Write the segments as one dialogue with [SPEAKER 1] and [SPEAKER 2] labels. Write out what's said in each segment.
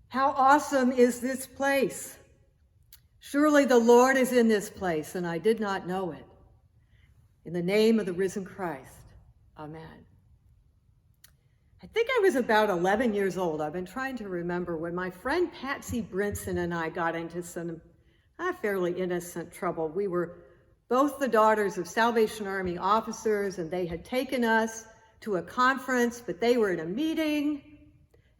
[SPEAKER 1] How awesome is this place? Surely the Lord is in this place, and I did not know it. In the name of the risen Christ, amen. I think I was about 11 years old. I've been trying to remember when my friend Patsy Brinson and I got into some fairly innocent trouble. We were both the daughters of Salvation Army officers, and they had taken us to a conference, but they were in a meeting,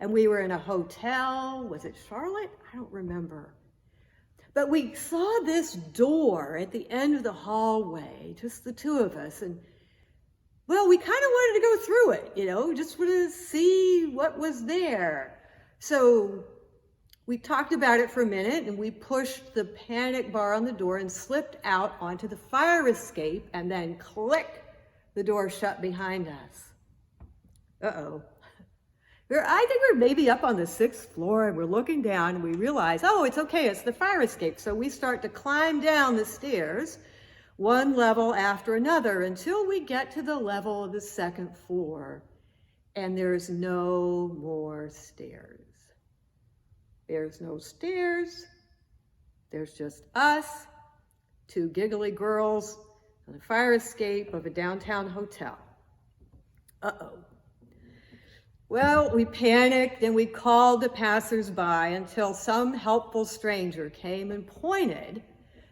[SPEAKER 1] and we were in a hotel. Was it Charlotte? I don't remember. But we saw this door at the end of the hallway, just the two of us, and well, we kind of wanted to go through it, just wanted to see what was there. So we talked about it for a minute, and we pushed the panic bar on the door and slipped out onto the fire escape, and then click, the door shut behind us. Uh-oh. I think we're maybe up on the 6th floor, and we're looking down, and we realize, oh, it's okay, it's the fire escape. So we start to climb down the stairs, one level after another, until we get to the level of the 2nd floor, and there's no more stairs. There's no stairs. There's just us, two giggly girls, on the fire escape of a downtown hotel. Uh-oh. Well, we panicked and we called the passersby until some helpful stranger came and pointed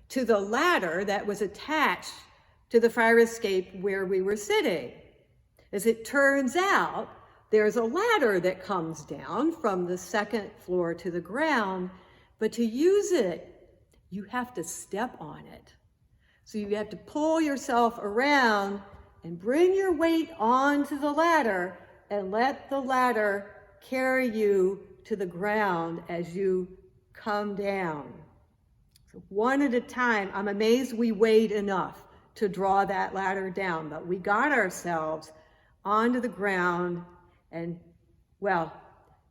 [SPEAKER 1] to the ladder that was attached to the fire escape where we were sitting. As it turns out, there's a ladder that comes down from the 2nd floor to the ground, but to use it, you have to step on it. So you have to pull yourself around and bring your weight onto the ladder and let the ladder carry you to the ground as you come down. So one at a time. I'm amazed we weighed enough to draw that ladder down, but we got ourselves onto the ground, and well,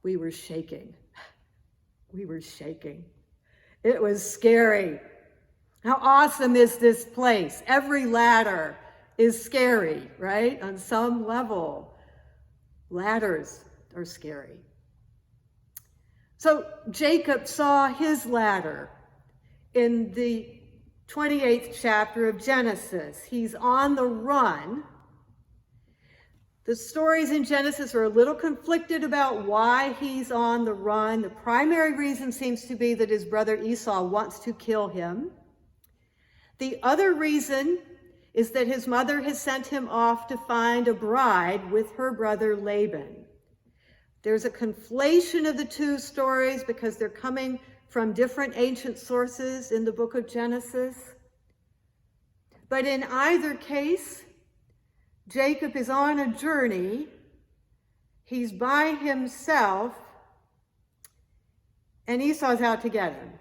[SPEAKER 1] we were shaking. We were shaking. It was scary. How awesome is this place? Every ladder is scary, right? On some level. Ladders are scary. So Jacob saw his ladder in the 28th chapter of Genesis. He's on the run. The stories in Genesis are a little conflicted about why he's on the run. The primary reason seems to be that his brother Esau wants to kill him. The other reason is that his mother has sent him off to find a bride with her brother Laban. There's a conflation of the two stories because they're coming from different ancient sources in the book of Genesis. But in either case, Jacob is on a journey. He's by himself, and Esau's out to get him.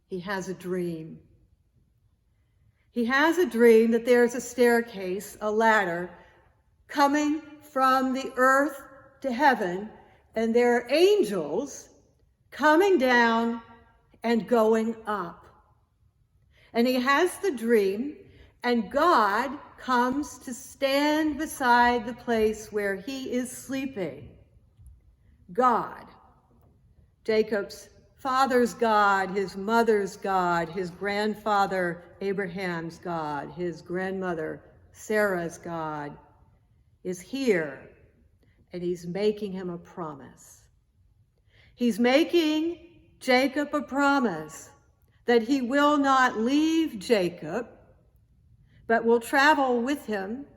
[SPEAKER 1] He has a dream. He has a dream that there's a staircase, a ladder, coming from the earth to heaven, and there are angels coming down and going up. And he has the dream, and God comes to stand beside the place where he is sleeping. God, Jacob's father's God, his mother's God, his grandfather Abraham's God, his grandmother Sarah's God, is here, and he's making him a promise. He's making Jacob a promise that he will not leave Jacob, but will travel with him,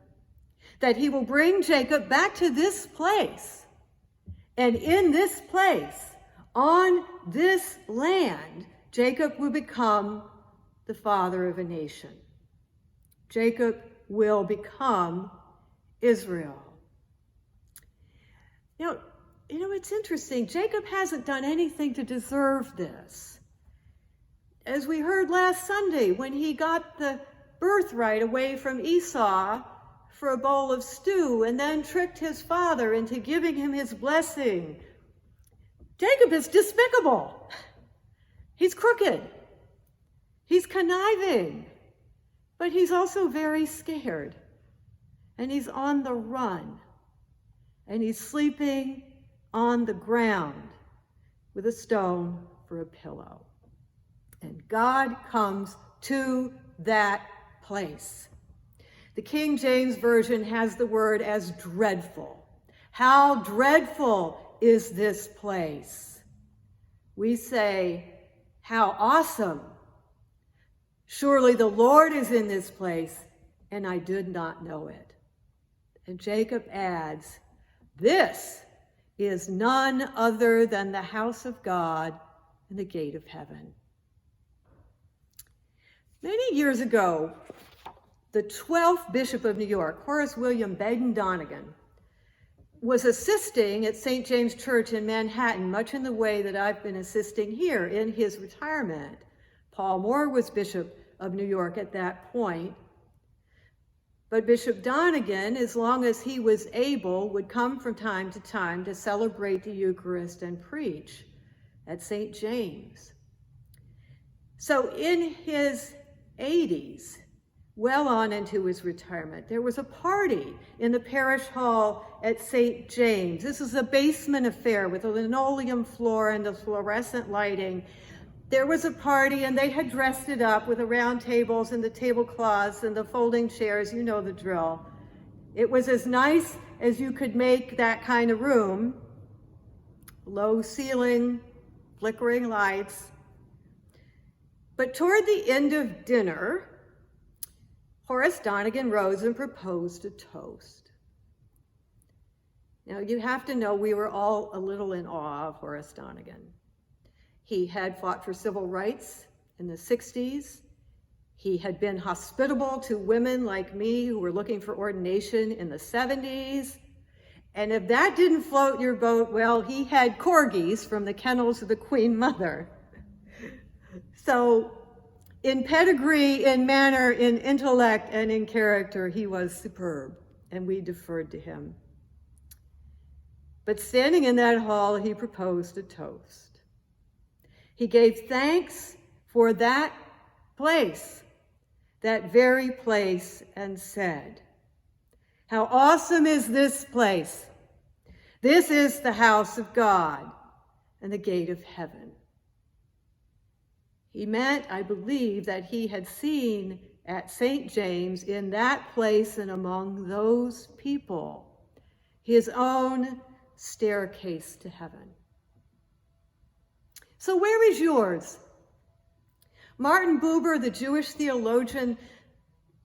[SPEAKER 1] that he will bring Jacob back to this place, and in this place, on this land, Jacob will become the father of a nation. Jacob will become Israel. You know, it's interesting. Jacob hasn't done anything to deserve this. As we heard last Sunday, when he got the birthright away from Esau for a bowl of stew and then tricked his father into giving him his blessing, Jacob is despicable. He's crooked. He's conniving. But he's also very scared. And he's on the run. And he's sleeping on the ground. with a stone for a pillow. And God comes to that place. The King James Version has the word as dreadful. How dreadful is this place? We say, how awesome. Surely the Lord is in this place, and I did not know it. And Jacob adds, this is none other than the house of God and the gate of heaven. Many years ago, the 12th Bishop of New York, Horace William Baden Donegan, was assisting at St. James Church in Manhattan, much in the way that I've been assisting here in his retirement. Paul Moore was Bishop of New York at that point. But Bishop Donegan, as long as he was able, would come from time to time to celebrate the Eucharist and preach at St. James. So in his 80s, well on into his retirement, there was a party in the parish hall at St. James. This was a basement affair with a linoleum floor and the fluorescent lighting. There was a party, and they had dressed it up with the round tables and the tablecloths and the folding chairs. You know the drill. It was as nice as you could make that kind of room. Low ceiling, flickering lights. But toward the end of dinner, Horace Donegan rose and proposed a toast. Now, you have to know we were all a little in awe of Horace Donegan. He had fought for civil rights in the 60s. He had been hospitable to women like me who were looking for ordination in the 70s. And if that didn't float your boat, well, he had corgis from the kennels of the Queen Mother. So in pedigree, in manner, in intellect, and in character, he was superb, and we deferred to him. But standing in that hall, he proposed a toast. He gave thanks for that place, that very place, and said, "How awesome is this place! This is the house of God and the gate of heaven." He meant, I believe, that he had seen at St. James, in that place and among those people, his own staircase to heaven. So where is yours? Martin Buber, the Jewish theologian,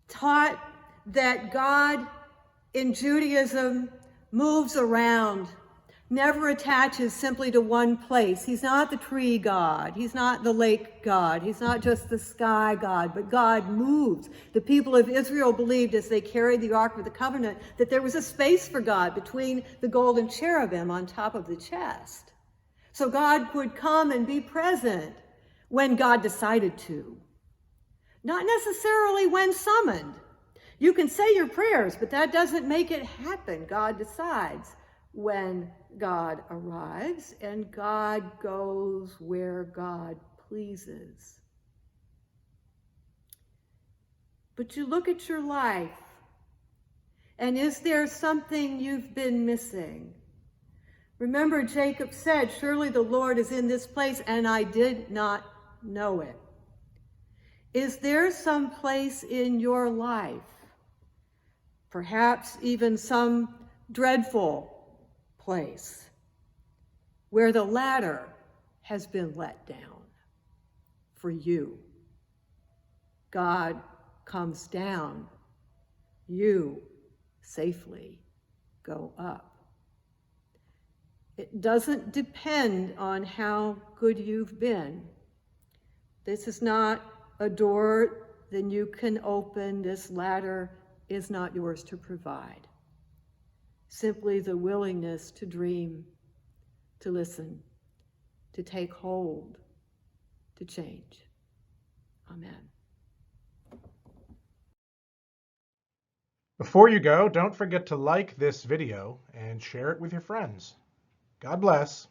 [SPEAKER 1] taught that God in Judaism moves around, never attaches simply to one place. He's not the tree God. He's not the lake God. He's not just the sky God, but God moves. The people of Israel believed as they carried the Ark of the Covenant that there was a space for God between the golden cherubim on top of the chest. So God would come and be present when God decided to. Not necessarily when summoned. You can say your prayers, but that doesn't make it happen. God decides when God arrives, and God goes where God pleases. But you look at your life, and is there something you've been missing? Remember, Jacob said, "Surely the Lord is in this place, and I did not know it." Is there some place in your life, perhaps even some dreadful place, where the ladder has been let down for you? God comes down, you safely go up. It doesn't depend on how good you've been. This is not a door that you can open. This ladder is not yours to provide. Simply the willingness to dream, to listen, to take hold, to change. Amen.
[SPEAKER 2] Before you go, don't forget to like this video and share it with your friends. God bless.